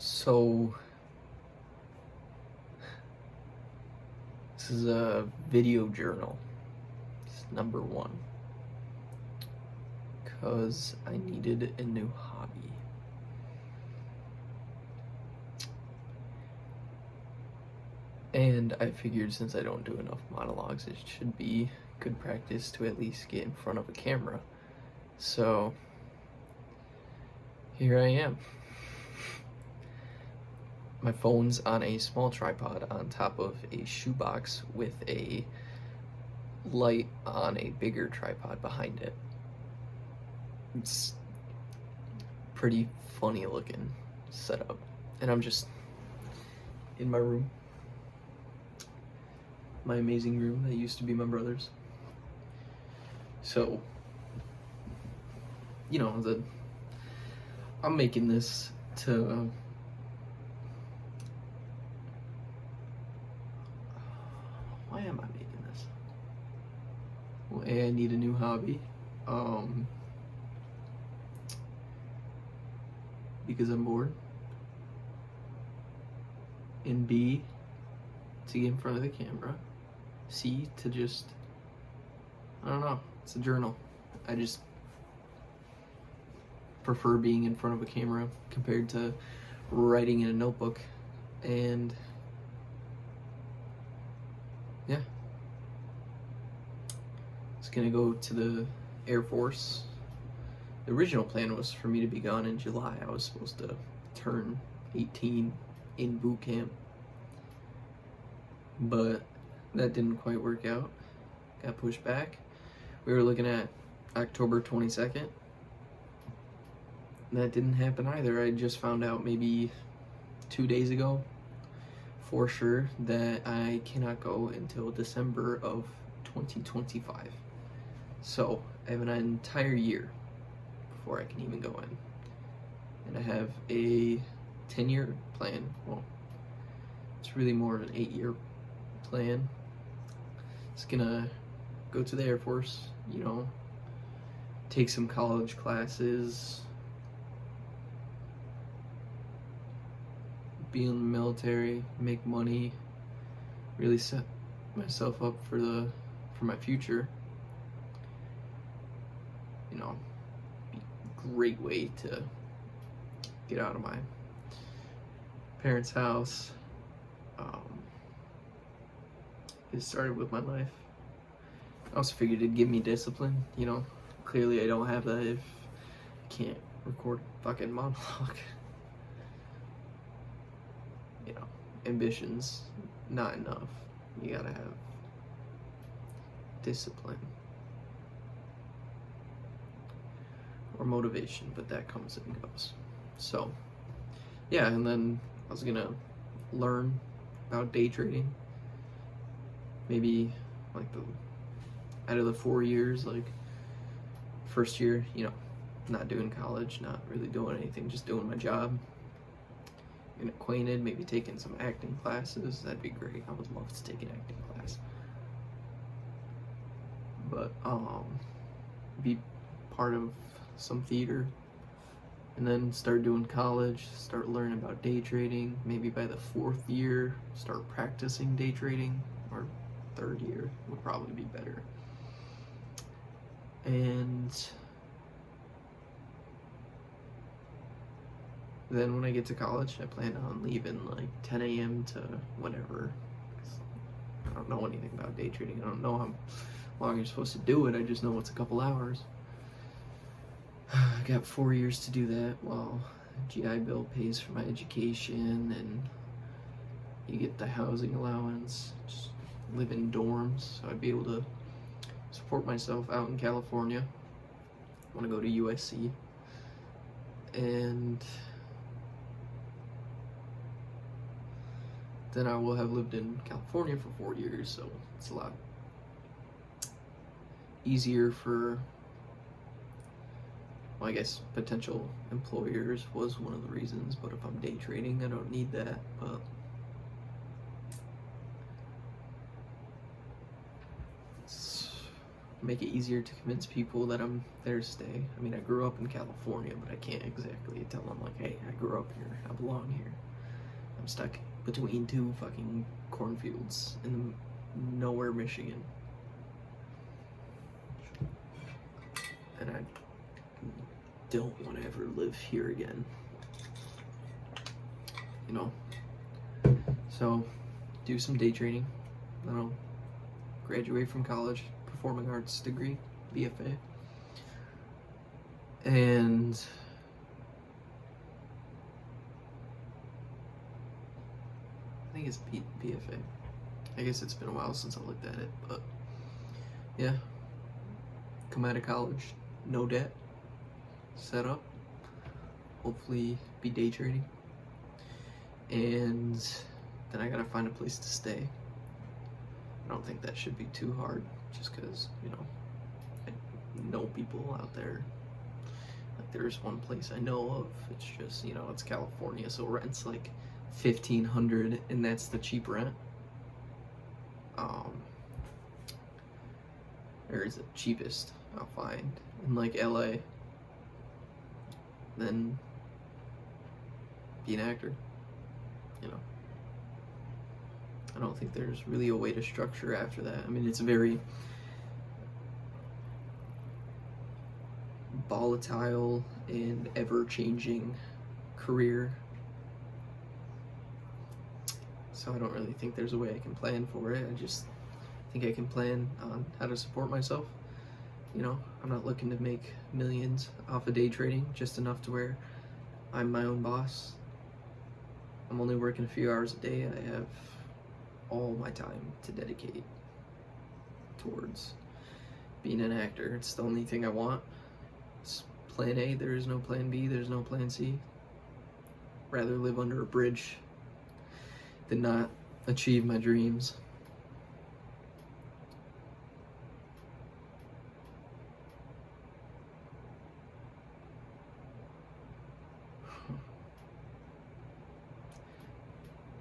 So, this is a video journal. It's number one. Because I needed a new hobby. And I figured since I don't do enough monologues, it should be good practice to at least get in front of a camera. So, here I am. My phone's on a small tripod on top of a shoebox with a light on a bigger tripod behind it. It's pretty funny looking setup. And I'm just in my room. My amazing room that used to be my brother's. So, I'm making this to why am I making this? Well, A, I need a new hobby. Because I'm bored. And B, to get in front of the camera. C, to just, I don't know, it's a journal. I just prefer being in front of a camera compared to writing in a notebook. And yeah, it's gonna go to the Air Force. The original plan was for me to be gone in July. I was supposed to turn 18 in boot camp, but that didn't quite work out. Got pushed back. We were looking at October 22nd. That didn't happen either. I just found out maybe 2 days ago for sure that I cannot go until December of 2025. So I have an entire year before I can even go in. And I have a 10-year plan. Well, it's really more of an 8-year plan. It's gonna go to the Air Force, take some college classes, be in the military, make money, really set myself up for my future. Be a great way to get out of my parents' house. Get started with my life. I also figured it'd give me discipline, Clearly I don't have that if I can't record a fucking monologue. Ambition's not enough. You gotta have discipline. Or motivation, but that comes and goes. So, yeah, and then I was gonna learn about day trading. Maybe out of the 4 years, first year, not doing college, not really doing anything, just doing my job. Getting acquainted, maybe taking some acting classes. That'd be great. I would love to take an acting class. But be part of some theater, and then start doing college, start learning about day trading. Maybe by the 4th year, start practicing day trading, or 3rd year would probably be better. And then when I get to college, I plan on leaving 10 a.m. to whenever. I don't know anything about day trading. I don't know how long you're supposed to do it. I just know it's a couple hours. I got 4 years to do that while GI Bill pays for my education, and you get the housing allowance. Just live in dorms, so I'd be able to support myself out in California. I want to go to USC. And then I will have lived in California for 4 years, so it's a lot easier for, well, I guess potential employers was one of the reasons, but if I'm day trading, I don't need that. But make it easier to convince people that I'm there to stay. I mean, I grew up in California, but I can't exactly tell them, like, hey, I grew up here, I belong here. I'm stuck between two fucking cornfields in nowhere, Michigan. And I don't want to ever live here again. You know? So, do some day trading. I don't know. Graduate from college, performing arts degree, BFA. And I think it's BFA. I guess it's been a while since I looked at it, but yeah. Come out of college, no debt, set up, hopefully be day trading, and then I gotta find a place to stay. I don't think that should be too hard, just because, you know, I know people out there. Like, there's one place I know of, it's just, you know, it's California, so rent's like $1,500, and that's the cheap rent. Or is it cheapest I'll find in like LA? Then be an actor, you know. I don't think there's really a way to structure after that. I mean, it's a very volatile and ever-changing career. So I don't really think there's a way I can plan for it. I just think I can plan on how to support myself. You know, I'm not looking to make millions off of day trading, just enough to where I'm my own boss. I'm only working a few hours a day. I have all my time to dedicate towards being an actor. It's the only thing I want. It's plan A, there is no plan B, there's no plan C. Rather live under a bridge than not achieve my dreams.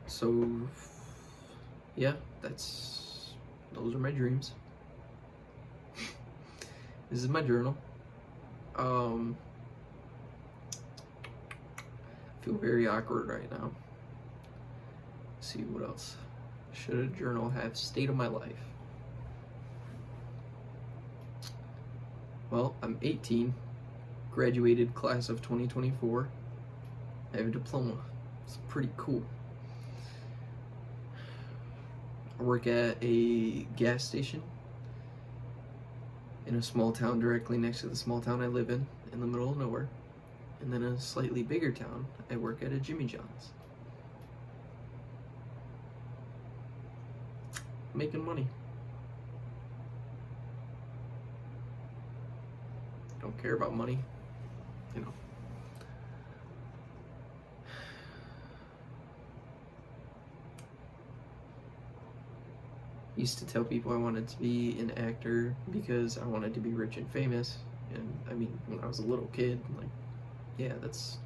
So, yeah, those are my dreams. This is my journal. I feel very awkward right now. Let's see what else. Should a journal have? State of my life. Well, I'm 18, graduated class of 2024. I have a diploma. It's pretty cool. I work at a gas station in a small town directly next to the small town I live in the middle of nowhere. And then a slightly bigger town, I work at a Jimmy John's. Making money. Don't care about money, you know. Used to tell people I wanted to be an actor because I wanted to be rich and famous. And I mean, when I was a little kid, like, yeah, that's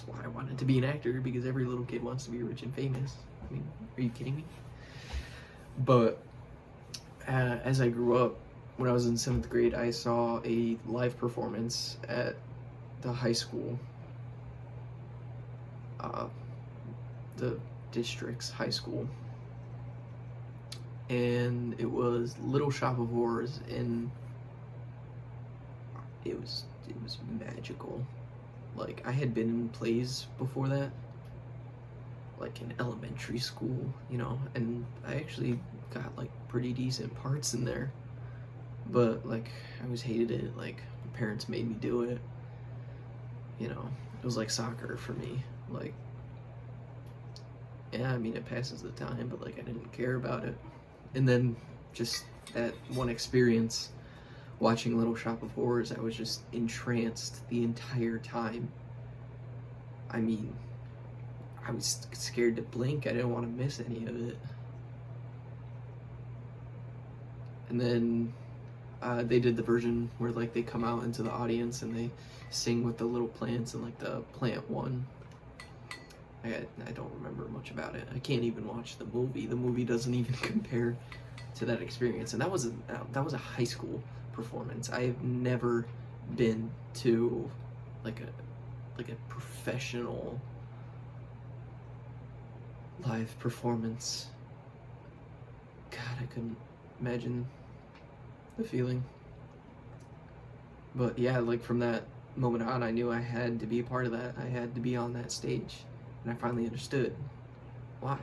why I wanted to be an actor, because every little kid wants to be rich and famous. I mean, are you kidding me? But as I grew up, when I was in 7th grade, I saw a live performance at the high school, the district's high school. And it was Little Shop of Horrors, and it was magical. Like, I had been in plays before that, like in elementary school, you know, and I actually got like pretty decent parts in there, but like I always hated it. Like, my parents made me do it, you know. It was like soccer for me. Like, yeah, I mean, it passes the time, but like I didn't care about it. And then just that one experience watching Little Shop of Horrors, I was just entranced the entire time. I mean, I was scared to blink. I didn't want to miss any of it. And then they did the version where like they come out into the audience and they sing with the little plants, and like the plant one, I don't remember much about it. I can't even watch the movie. The movie doesn't even compare to that experience. And that was a high school performance. I have never been to like a professional live performance. God, I couldn't imagine the feeling. But yeah, like from that moment on, I knew I had to be a part of that. I had to be on that stage, and I finally understood why,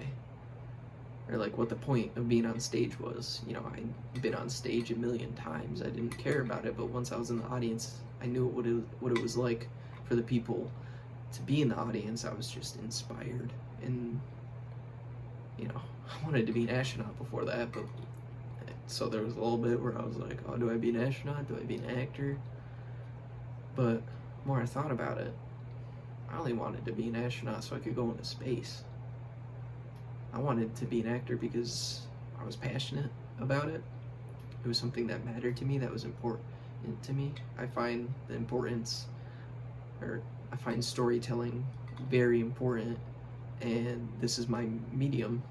or like what the point of being on stage was. You know, I'd been on stage a million times. I didn't care about it, but once I was in the audience, I knew what it was like for the people to be in the audience. I was just inspired, and you know, I wanted to be an astronaut before that, but so there was a little bit where I was like, oh, do I be an astronaut? Do I be an actor? But the more I thought about it, I only wanted to be an astronaut so I could go into space. I wanted to be an actor because I was passionate about it. It was something that mattered to me, that was important to me. I find the importance, or I find storytelling very important, and this is my medium.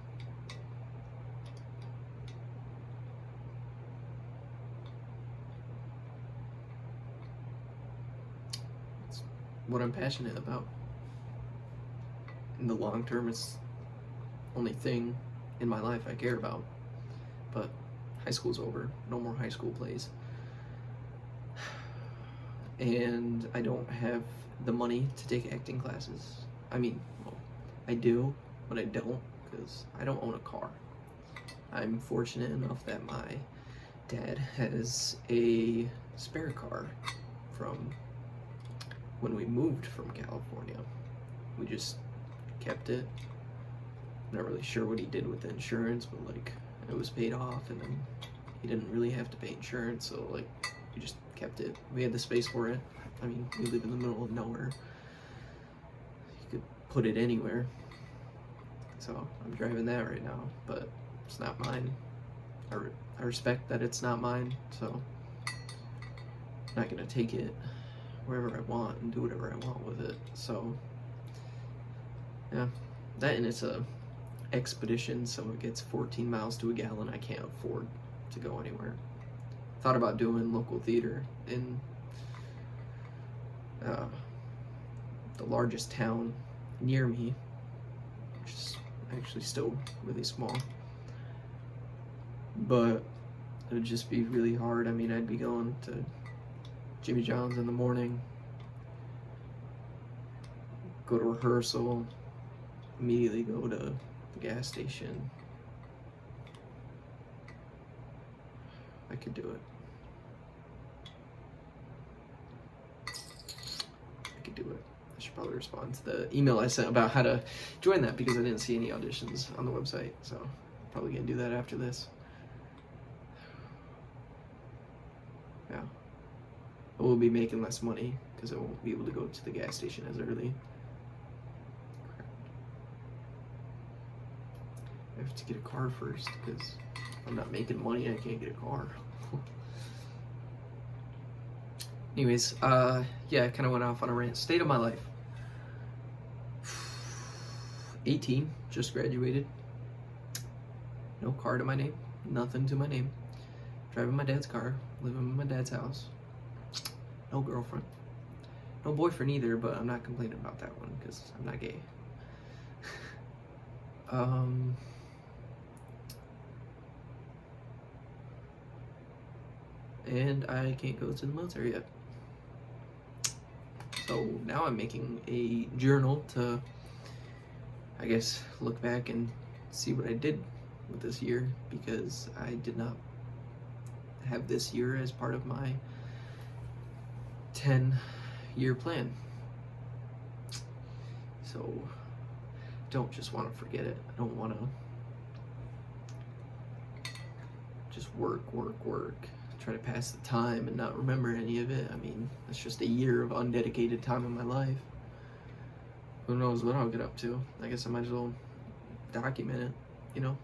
It's what I'm passionate about. In the long term, it's the only thing in my life I care about. But high school's over. No more high school plays. And I don't have the money to take acting classes. I mean, well, I do, but I don't, because I don't own a car. I'm fortunate enough that my dad has a spare car from when we moved from California. We just kept it. Not really sure what he did with the insurance, but like it was paid off, and then he didn't really have to pay insurance, so like we just kept it. We had the space for it. I mean, we live in the middle of nowhere. You could put it anywhere. So I'm driving that right now, but it's not mine. I respect that it's not mine, so I'm not gonna take it wherever I want and do whatever I want with it. So yeah, that, and it's a expedition, so it gets 14 miles to a gallon. I can't afford to go anywhere. Thought about doing local theater in the largest town near me, which is actually still really small, but it would just be really hard. I mean, I'd be going to Jimmy John's in the morning, go to rehearsal, immediately go to the gas station. I could do it. I could do it. I should probably respond to the email I sent about how to join that, because I didn't see any auditions on the website, so probably gonna do that after this. Yeah. I will be making less money because I won't be able to go to the gas station as early. I have to get a car first, because if I'm not making money, I can't get a car. Anyways, yeah, I kind of went off on a rant. State of my life. 18, just graduated. No car to my name, nothing to my name. Driving my dad's car, living in my dad's house. No girlfriend. No boyfriend either, but I'm not complaining about that one because I'm not gay. And I can't go to the military yet. So now I'm making a journal to, I guess, look back and see what I did with this year, because I did not have this year as part of my 10-year plan. So don't just want to forget it. I don't want to just work, try to pass the time and not remember any of it. I mean, that's just a year of undedicated time in my life. Who knows what I'll get up to? I guess I might as well document it, you know?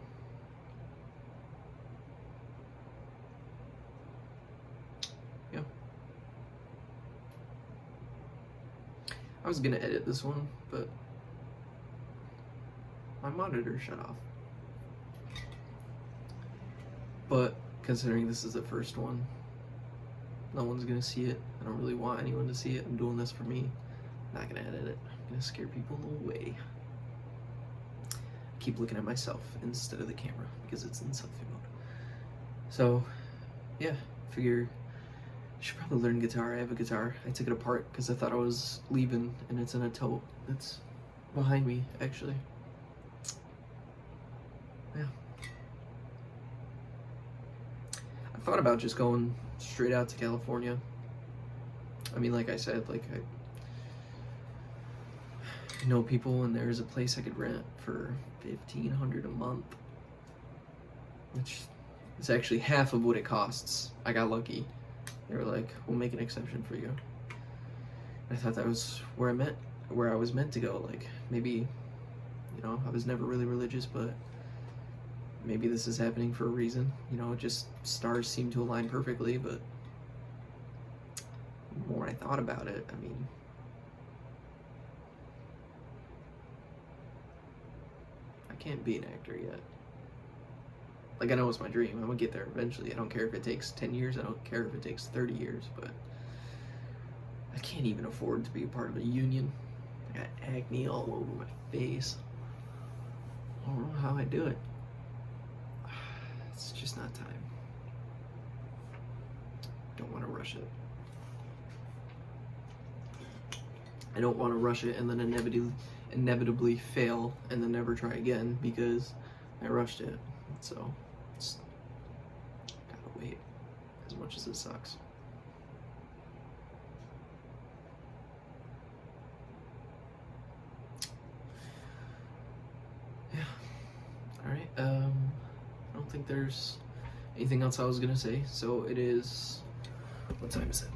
Yeah. I was gonna edit this one, but my monitor shut off. But considering this is the first one, no one's gonna see it. I don't really want anyone to see it. I'm doing this for me. I'm not gonna edit it. I'm gonna scare people away. I keep looking at myself instead of the camera because it's in selfie mode. So, yeah, figure I should probably learn guitar. I have a guitar. I took it apart because I thought I was leaving, and it's in a tote. It's behind me, actually. Yeah. I thought about just going straight out to California. I mean, like I said, like I know people, and there's a place I could rent for $1,500 a month, which is actually half of what it costs. I got lucky. They were like, "We'll make an exception for you." I thought that was where I was meant to go. Like, maybe, you know, I was never really religious, but maybe this is happening for a reason. You know, just stars seem to align perfectly. But the more I thought about it, I mean, I can't be an actor yet. Like, I know it's my dream. I'm gonna get there eventually. I don't care if it takes 10 years. I don't care if it takes 30 years, but I can't even afford to be a part of a union. I got acne all over my face. I don't know how I do it. It's just not time. Don't want to rush it. I don't want to rush it and then inevitably fail and then never try again because I rushed it. So, it's gotta wait, as much as it sucks. Yeah. Alright, I don't think there's anything else I was gonna say, so it is, what time is it?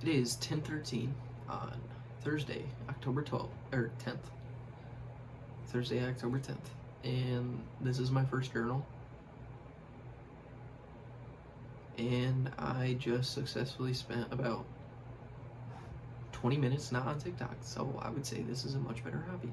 It is 10:13 on Thursday, October 12th, or 10th. Thursday, October 10th. And this is my first journal. And I just successfully spent about 20 minutes not on TikTok. So I would say this is a much better hobby.